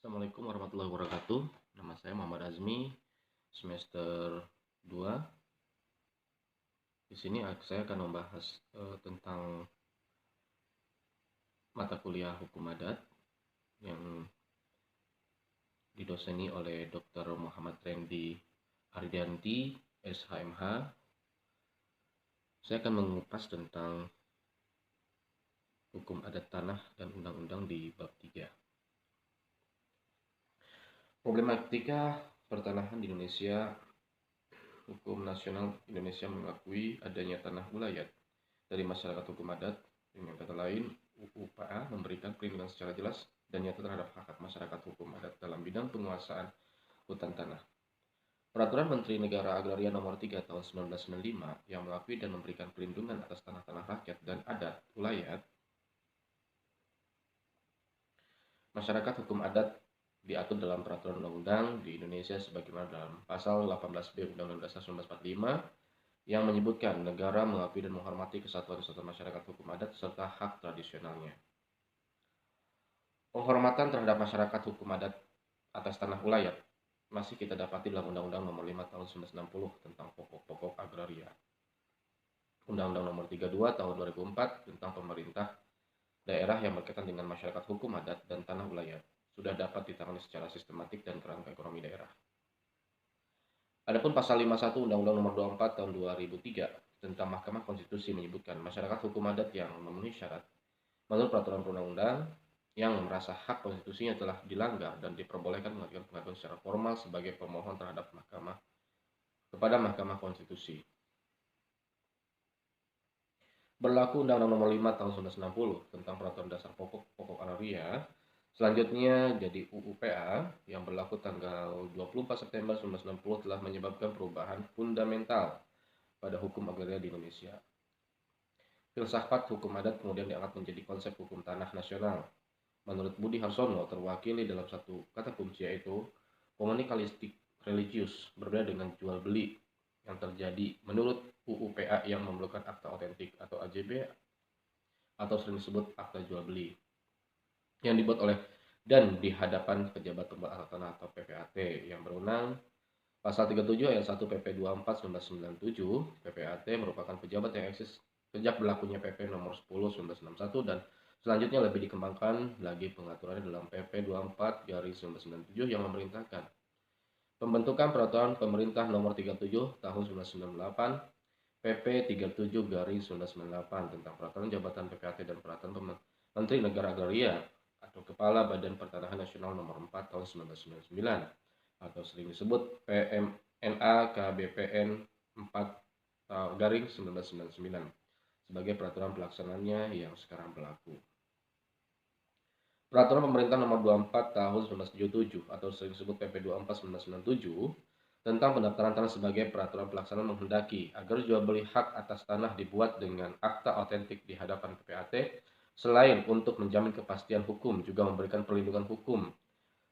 Assalamualaikum warahmatullahi wabarakatuh. Nama saya Muhammad Azmi, semester 2. Di sini saya akan membahas tentang mata kuliah hukum adat yang didoseni oleh Dr. Muhammad Randy Ardianti, SHMH. Saya akan mengupas tentang hukum adat tanah dan undang-undang di bab 3. Problematika pertanahan di Indonesia. Hukum nasional Indonesia mengakui adanya tanah wilayah dari masyarakat hukum adat. Dengan kata lain, UUPA memberikan perlindungan secara jelas dan nyata terhadap hak-hak masyarakat hukum adat dalam bidang penguasaan hutan tanah. Peraturan Menteri Negara Agraria Nomor 3 Tahun 1995 yang mengakui dan memberikan perlindungan atas tanah-tanah rakyat dan adat wilayah masyarakat hukum adat diatur dalam peraturan undang-undang di Indonesia sebagaimana dalam pasal 18B Undang-Undang Dasar 1945 yang menyebutkan negara mengakui dan menghormati kesatuan-kesatuan masyarakat hukum adat serta hak tradisionalnya. Penghormatan terhadap masyarakat hukum adat atas tanah wilayah masih kita dapati dalam Undang-Undang Nomor 5 Tahun 1960 tentang pokok-pokok agraria, Undang-Undang Nomor 32 Tahun 2004 tentang pemerintah daerah yang berkaitan dengan masyarakat hukum adat dan tanah wilayah sudah dapat ditangani secara sistematik dan kerangka ekonomi daerah. Adapun pasal 51 Undang-Undang Nomor 24 Tahun 2003 tentang Mahkamah Konstitusi menyebutkan masyarakat hukum adat yang memenuhi syarat menurut peraturan perundang-undang yang merasa hak konstitusinya telah dilanggar dan diperbolehkan mengajukan pengaduan secara formal sebagai pemohon terhadap Mahkamah Konstitusi. Berlaku Undang-Undang Nomor 5 Tahun 1960 tentang Peraturan Dasar Pokok Agraria. Selanjutnya jadi UUPA yang berlaku tanggal 24 September 1960 telah menyebabkan perubahan fundamental pada hukum agraria di Indonesia. Filsafat hukum adat kemudian diangkat menjadi konsep hukum tanah nasional. Menurut Budi Harsono terwakili dalam satu kata kunci yaitu komunikalistik religius, berbeda dengan jual beli yang terjadi menurut UUPA yang memerlukan akta otentik atau AJB atau sering disebut akta jual beli yang dibuat oleh dan di hadapan pejabat pembuat akta tanah atau PPAT yang berwenang. Pasal 37 ayat 1 PP 24 1997, PPAT merupakan pejabat yang eksis sejak berlakunya PP nomor 10 1961 dan selanjutnya lebih dikembangkan lagi pengaturannya dalam PP 24 garis 1997 yang memerintahkan pembentukan peraturan pemerintah nomor 37 tahun 1998, PP 37 garis 1998 tentang peraturan jabatan PPAT dan peraturan Menteri Negara Agraria atau Kepala Badan Pertanahan Nasional nomor 4 tahun 1999 atau sering disebut PMNA KBPN 4 garing 1999 sebagai peraturan pelaksananya yang sekarang berlaku. Peraturan Pemerintah Nomor 24 Tahun 1977 atau sering disebut PP 24 1997 tentang pendaftaran tanah sebagai peraturan pelaksana menghendaki agar jual beli hak atas tanah dibuat dengan akta otentik di hadapan PPAT selain untuk menjamin kepastian hukum juga memberikan perlindungan hukum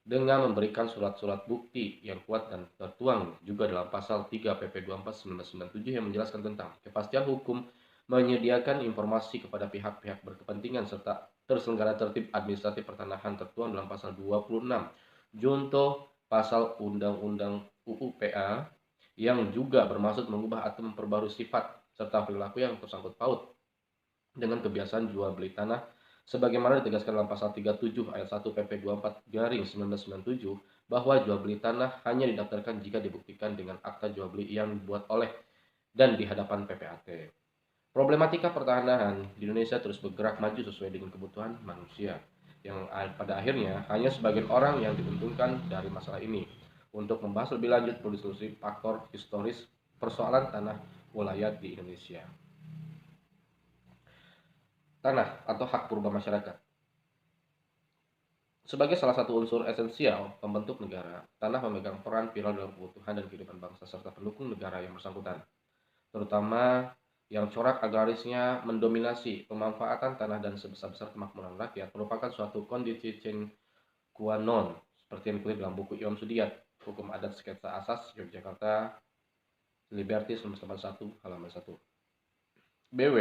dengan memberikan surat-surat bukti yang kuat dan tertuang juga dalam pasal 3 PP 24 1997 yang menjelaskan tentang kepastian hukum, menyediakan informasi kepada pihak-pihak berkepentingan serta terselenggara tertib administratif pertanahan tertuang dalam pasal 26 junto pasal Undang-Undang UUPA yang juga bermaksud mengubah atau memperbarui sifat serta perilaku yang tersangkut paut dengan kebiasaan jual beli tanah sebagaimana ditegaskan dalam pasal 37 ayat 1 PP 24 garing 1997 bahwa jual beli tanah hanya didaftarkan jika dibuktikan dengan akta jual beli yang dibuat oleh dan di hadapan PPAT. Problematika pertanahan di Indonesia terus bergerak maju sesuai dengan kebutuhan manusia yang pada akhirnya hanya sebagian orang yang diuntungkan dari masalah ini. Untuk membahas lebih lanjut perlu ditelusuri faktor historis persoalan tanah wilayah di Indonesia. Tanah atau hak purba masyarakat. Sebagai salah satu unsur esensial pembentuk negara, tanah memegang peran vital dalam kebutuhan dan kehidupan bangsa serta pendukung negara yang bersangkutan, terutama yang corak agrarisnya mendominasi pemanfaatan tanah dan sebesar-besar kemakmuran rakyat merupakan suatu kondisi sine qua non seperti yang dikutip dalam buku Imam Sudiat, Hukum Adat Sketsa Asas, Yogyakarta, Liberty 1981, halaman 1. BW.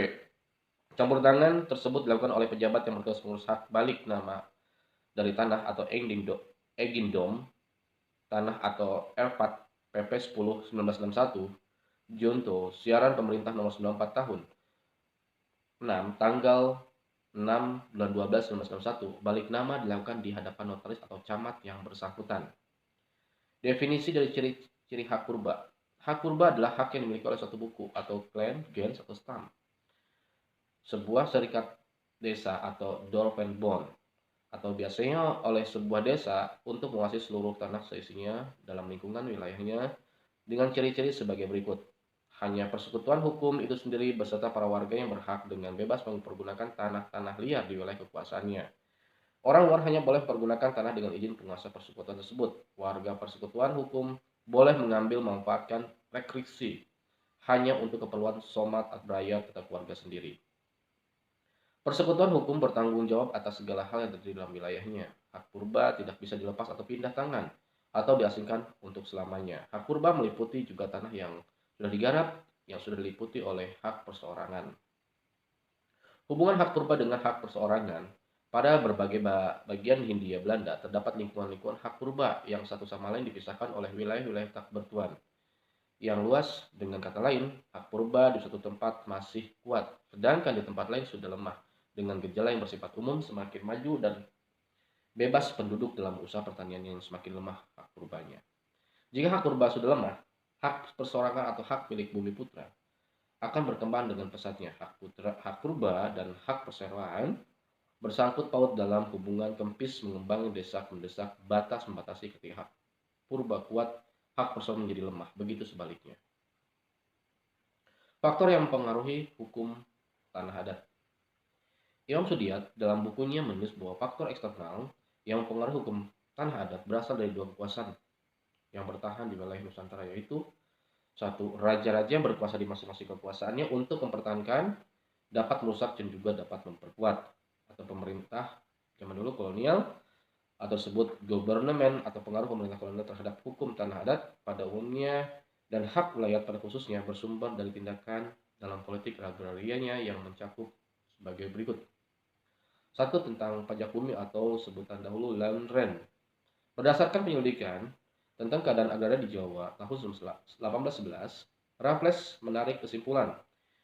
Campur tangan tersebut dilakukan oleh pejabat yang bertugas mengurus hak balik nama dari tanah atau Egindom, Tanah atau Erpat PP 10 1961, Junto, Siaran Pemerintah nomor 94 tahun 6 tanggal 6 bulan 12 1961, balik nama dilakukan di hadapan notaris atau camat yang bersangkutan. Definisi dari ciri-ciri hak purba. Hak purba adalah hak yang dimiliki oleh suatu buku atau klan, gens, atau stam. Sebuah serikat desa atau Dorpenbond atau biasanya oleh sebuah desa untuk menguasai seluruh tanah seisinya dalam lingkungan wilayahnya dengan ciri-ciri sebagai berikut. Hanya persekutuan hukum itu sendiri beserta para warga yang berhak dengan bebas mempergunakan tanah-tanah liar di wilayah kekuasaannya. Orang luar hanya boleh mempergunakan tanah dengan izin penguasa persekutuan tersebut. Warga persekutuan hukum boleh mengambil memanfaatkan rekriksi hanya untuk keperluan somat beraya tetap warga sendiri. Persekutuan hukum bertanggung jawab atas segala hal yang terjadi dalam wilayahnya. Hak purba tidak bisa dilepas atau pindah tangan atau diasingkan untuk selamanya. Hak purba meliputi juga tanah yang sudah digarap, yang sudah diliputi oleh hak perseorangan. Hubungan hak purba dengan hak perseorangan. Pada berbagai bagian Hindia Belanda terdapat lingkungan-lingkungan hak purba yang satu sama lain dipisahkan oleh wilayah-wilayah tak bertuan yang luas. Dengan kata lain, hak purba di suatu tempat masih kuat, sedangkan di tempat lain sudah lemah, dengan gejala yang bersifat umum semakin maju dan bebas penduduk dalam usaha pertanian yang semakin lemah hak purbanya. Jika hak purba sudah lemah, hak perseorangan atau hak milik bumi putra akan berkembang dengan pesatnya. Hak purba dan hak perseroan bersangkut paut dalam hubungan kempis mengembang desak-mendesak, batas membatasi. Ketika hak purba kuat, hak perseorangan menjadi lemah, begitu sebaliknya. Faktor yang mempengaruhi hukum tanah adat. Imam Sudiat dalam bukunya menulis bahwa faktor eksternal yang mempengaruhi hukum tanah adat berasal dari dua kekuasaan yang bertahan di wilayah Nusantara, yaitu satu, raja-raja yang berkuasa di masing-masing kekuasaannya untuk mempertahankan, dapat merusak dan juga dapat memperkuat, atau pemerintah zaman dulu kolonial atau disebut government atau pengaruh pemerintah kolonial terhadap hukum tanah adat pada umumnya dan hak wilayah pada khususnya bersumber dari tindakan dalam politik agrarianya yang mencakup sebagai berikut. Satu, tentang pajak bumi atau sebutan dahulu land rent. Berdasarkan penyelidikan tentang keadaan agraria di Jawa tahun 1811, Raffles menarik kesimpulan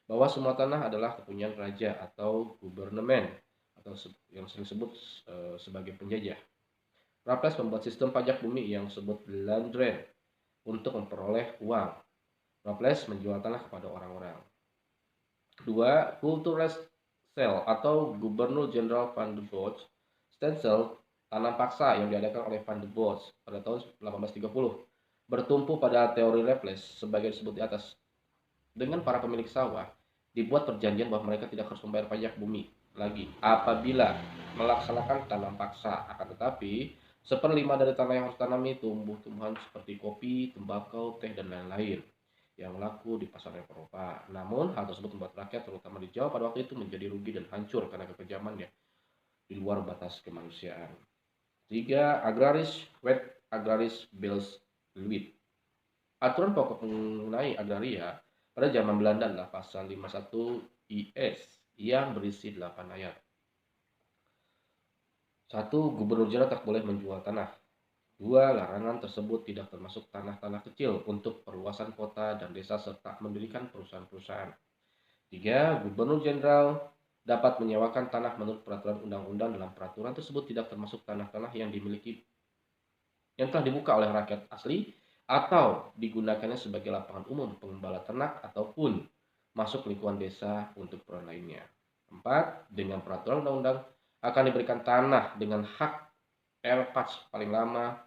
bahwa semua tanah adalah kepunyaan raja atau gubernemen atau yang sering disebut sebagai penjajah. Raffles membuat sistem pajak bumi yang disebut land rent untuk memperoleh uang. Raffles menjual tanah kepada orang-orang. Dua, Kultur Sale atau Gubernur Jenderal Van der Bosch Stencil tanam paksa yang diadakan oleh Van der Bosch pada tahun 1830 bertumpu pada teori Raffles sebagai disebut di atas. Dengan para pemilik sawah dibuat perjanjian bahwa mereka tidak harus membayar pajak bumi lagi apabila melaksanakan tanam paksa. Akan tetapi 1/5 dari tanah yang harus tanami tumbuh-tumbuhan seperti kopi, tembakau, teh, dan lain-lain yang laku di pasar Eropa. Namun hal tersebut membuat rakyat terutama di Jawa pada waktu itu menjadi rugi dan hancur karena kekejamannya di luar batas kemanusiaan. 3. Agraris Wet Agraris Bills Luit. Aturan pokok mengenai agraria pada zaman Belanda adalah pasal 51 IS yang berisi 8 ayat. 1. Gubernur jenderal tak boleh menjual tanah. 2. Larangan tersebut tidak termasuk tanah-tanah kecil untuk perluasan kota dan desa serta mendirikan perusahaan-perusahaan. 3. Gubernur jenderal dapat menyewakan tanah menurut peraturan undang-undang. Dalam peraturan tersebut tidak termasuk tanah-tanah yang dimiliki yang telah dibuka oleh rakyat asli atau digunakannya sebagai lapangan umum pengembala ternak ataupun masuk lingkungan desa untuk keperluan lainnya. 4. Dengan peraturan undang-undang akan diberikan tanah dengan hak RPAS paling lama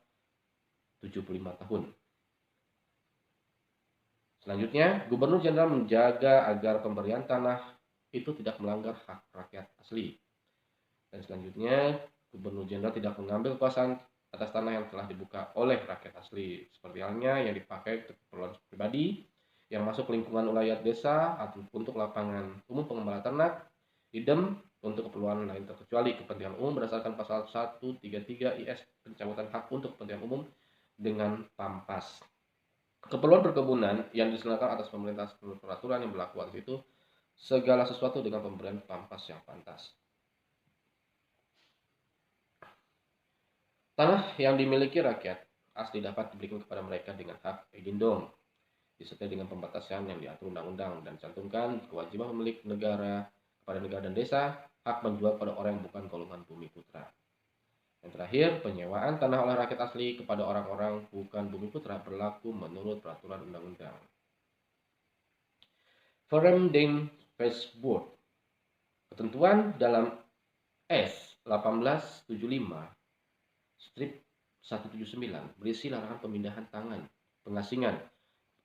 75 tahun. Selanjutnya, Gubernur Jenderal menjaga agar pemberian tanah itu tidak melanggar hak rakyat asli. Dan selanjutnya, Gubernur Jenderal tidak mengambil kekuasaan atas tanah yang telah dibuka oleh rakyat asli, seperti halnya yang dipakai untuk keperluan pribadi, yang masuk lingkungan wilayah desa, atau untuk lapangan umum pengembala ternak, idem untuk keperluan lain terkecuali kepentingan umum berdasarkan pasal 133 IS pencabutan hak untuk kepentingan umum dengan pampas. Keperluan perkebunan yang dilaksanakan atas pemerintah seluruh peraturan yang berlaku waktu itu segala sesuatu dengan pemberian pampas yang pantas. Tanah yang dimiliki rakyat asli dapat diberikan kepada mereka dengan hak egindom, disertai dengan pembatasan yang diatur undang-undang dan cantumkan kewajiban pemilik negara kepada negara dan desa hak menjual pada orang yang bukan golongan bumi putra. Yang terakhir, penyewaan tanah oleh rakyat asli kepada orang-orang bukan bumi putra berlaku menurut peraturan undang-undang. Vreemdenpersbord. Ketentuan dalam S 1875 strip 179 berisi larangan pemindahan tangan, pengasingan,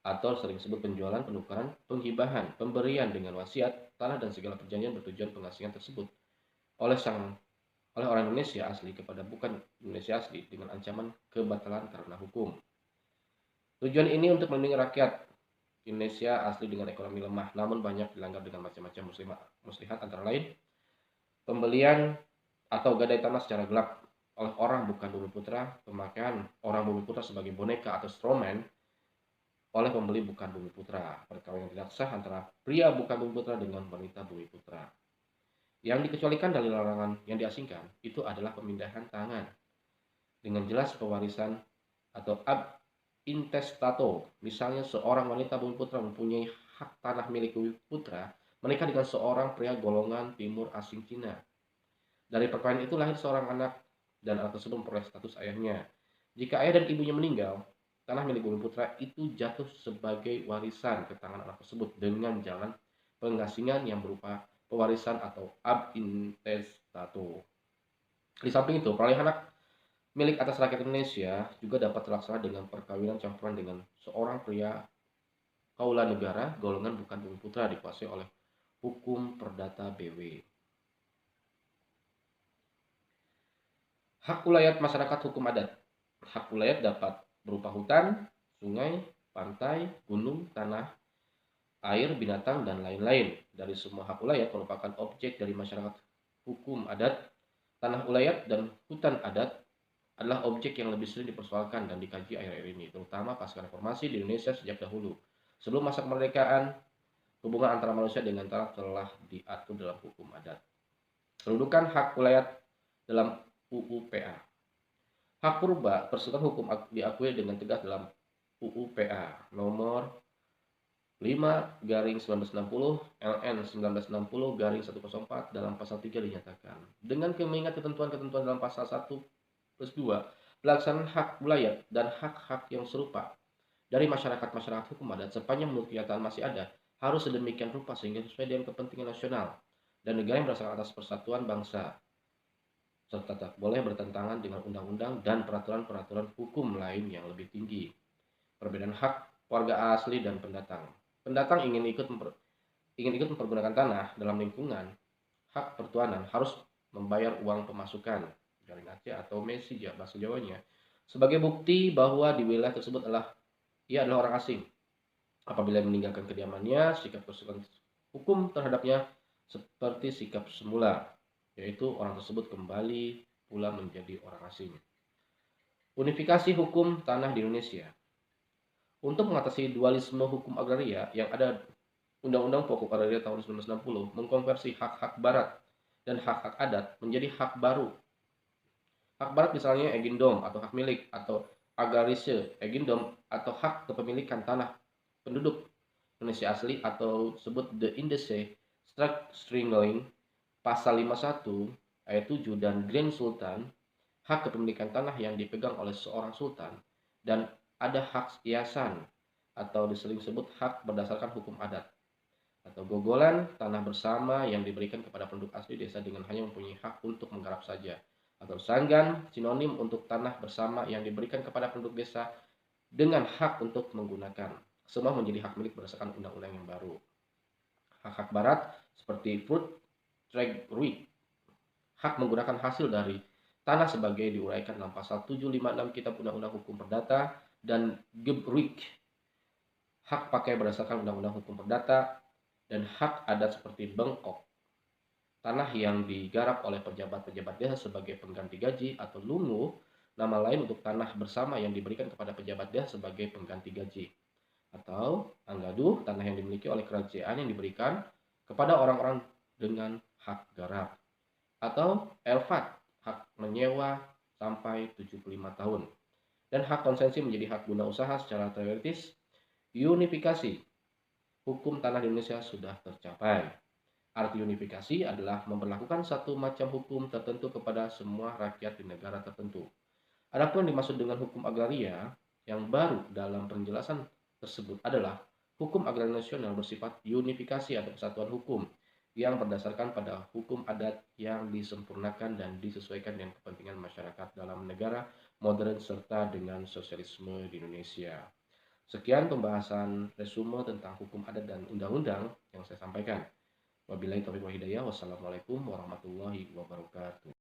atau sering disebut penjualan, penukaran, penghibahan, pemberian dengan wasiat, tanah dan segala perjanjian bertujuan pengasingan tersebut oleh orang Indonesia asli kepada bukan Indonesia asli dengan ancaman kebatalan karena hukum. Tujuan ini untuk melindungi rakyat Indonesia asli dengan ekonomi lemah, namun banyak dilanggar dengan macam-macam muslihat antara lain pembelian atau gadai tanah secara gelap oleh orang bukan bumi putra, pemakaian orang bumi putra sebagai boneka atau strawman oleh pembeli bukan bumi putra, perkawinan tidak sah antara pria bukan bumi putra dengan wanita bumi putra. Yang dikecualikan dari larangan yang diasingkan itu adalah pemindahan tangan dengan jelas pewarisan atau ab intestato. Misalnya seorang wanita bumi putra mempunyai hak tanah milik bumi putra menikah dengan seorang pria golongan timur asing Cina. Dari perkawinan itu lahir seorang anak dan anak tersebut memperoleh status ayahnya. Jika ayah dan ibunya meninggal, tanah milik bumi putra itu jatuh sebagai warisan ke tangan anak tersebut dengan jalan pengasingan yang berupa pewarisan atau ab intestato. Di samping itu, peralihan hak milik atas rakyat Indonesia juga dapat terlaksana dengan perkawinan campuran dengan seorang pria kaula negara golongan bukan bumi putra dikuasai oleh hukum perdata BW. Hak ulayat masyarakat hukum adat. Hak ulayat dapat berupa hutan, sungai, pantai, gunung, tanah, air, binatang, dan lain-lain. Dari semua hak ulayat merupakan objek dari masyarakat hukum adat. Tanah ulayat dan hutan adat adalah objek yang lebih sering dipersoalkan dan dikaji akhir-akhir ini, terutama pasca reformasi di Indonesia sejak dahulu. Sebelum masa kemerdekaan, hubungan antara manusia dengan tanah telah diatur dalam hukum adat. Kedudukan hak ulayat dalam UU-PA. Hak purba bersifat hukum diakui dengan tegas dalam UU-PA nomor 5/1960 LN 1960/104 dalam pasal 3 dinyatakan. Dengan mengingat ketentuan-ketentuan dalam pasal 1+2, pelaksanaan hak wilayah dan hak-hak yang serupa dari masyarakat hukum adat sepanjang menurut kenyataan masih ada, harus sedemikian rupa sehingga sesuai dengan kepentingan nasional dan negara yang berdasarkan atas persatuan bangsa, serta tak boleh bertentangan dengan undang-undang dan peraturan-peraturan hukum lain yang lebih tinggi. Perbedaan hak warga asli dan pendatang. Pendatang ingin ikut mempergunakan tanah dalam lingkungan hak pertuanan harus membayar uang pemasukan garing Aceh atau Mesi bahasa Jawanya sebagai bukti bahwa di wilayah tersebut ia adalah orang asing. Apabila meninggalkan kediamannya, sikap kesulitan hukum terhadapnya seperti sikap semula, yaitu orang tersebut kembali pula menjadi orang asing. Unifikasi hukum tanah di Indonesia. Untuk mengatasi dualisme hukum agraria yang ada, Undang-Undang Pokok Agraria tahun 1960 mengkonversi hak-hak barat dan hak-hak adat menjadi hak baru. Hak barat misalnya egindom atau hak milik, atau agrarische egindom atau hak kepemilikan tanah penduduk Indonesia asli atau disebut the Indische Staatsrechtgeving pasal 51 ayat 7 dan Grand Sultan, hak kepemilikan tanah yang dipegang oleh seorang sultan, dan ada hak hiasan atau disering sebut hak berdasarkan hukum adat atau gogolan tanah bersama yang diberikan kepada penduduk asli desa dengan hanya mempunyai hak untuk menggarap saja, atau sanggan sinonim untuk tanah bersama yang diberikan kepada penduduk desa dengan hak untuk menggunakan. Semua menjadi hak milik berdasarkan undang-undang yang baru. Hak-hak barat seperti fruit trade right, hak menggunakan hasil dari tanah sebagai diuraikan dalam pasal 756 Kitab Undang-Undang Hukum Perdata, dan Gebruik, hak pakai berdasarkan Undang-Undang Hukum Perdata, dan hak adat seperti bengkok, tanah yang digarap oleh pejabat-pejabat desa sebagai pengganti gaji, atau lungu, nama lain untuk tanah bersama yang diberikan kepada pejabat desa sebagai pengganti gaji, atau anggadu, tanah yang dimiliki oleh kerajaan yang diberikan kepada orang-orang dengan hak garap, atau elfat, hak menyewa sampai 75 tahun. Dan hak konsesi menjadi hak guna usaha secara teoritis. Unifikasi hukum tanah di Indonesia sudah tercapai. Arti unifikasi adalah memperlakukan satu macam hukum tertentu kepada semua rakyat di negara tertentu. Adapun dimaksud dengan hukum agraria yang baru dalam penjelasan tersebut adalah hukum agraria nasional bersifat unifikasi atau kesatuan hukum yang berdasarkan pada hukum adat yang disempurnakan dan disesuaikan dengan kepentingan masyarakat dalam negara modern serta dengan sosialisme di Indonesia. Sekian pembahasan resume tentang hukum adat dan undang-undang yang saya sampaikan. Wabillahi taufiq wal hidayah. Wassalamualaikum warahmatullahi wabarakatuh.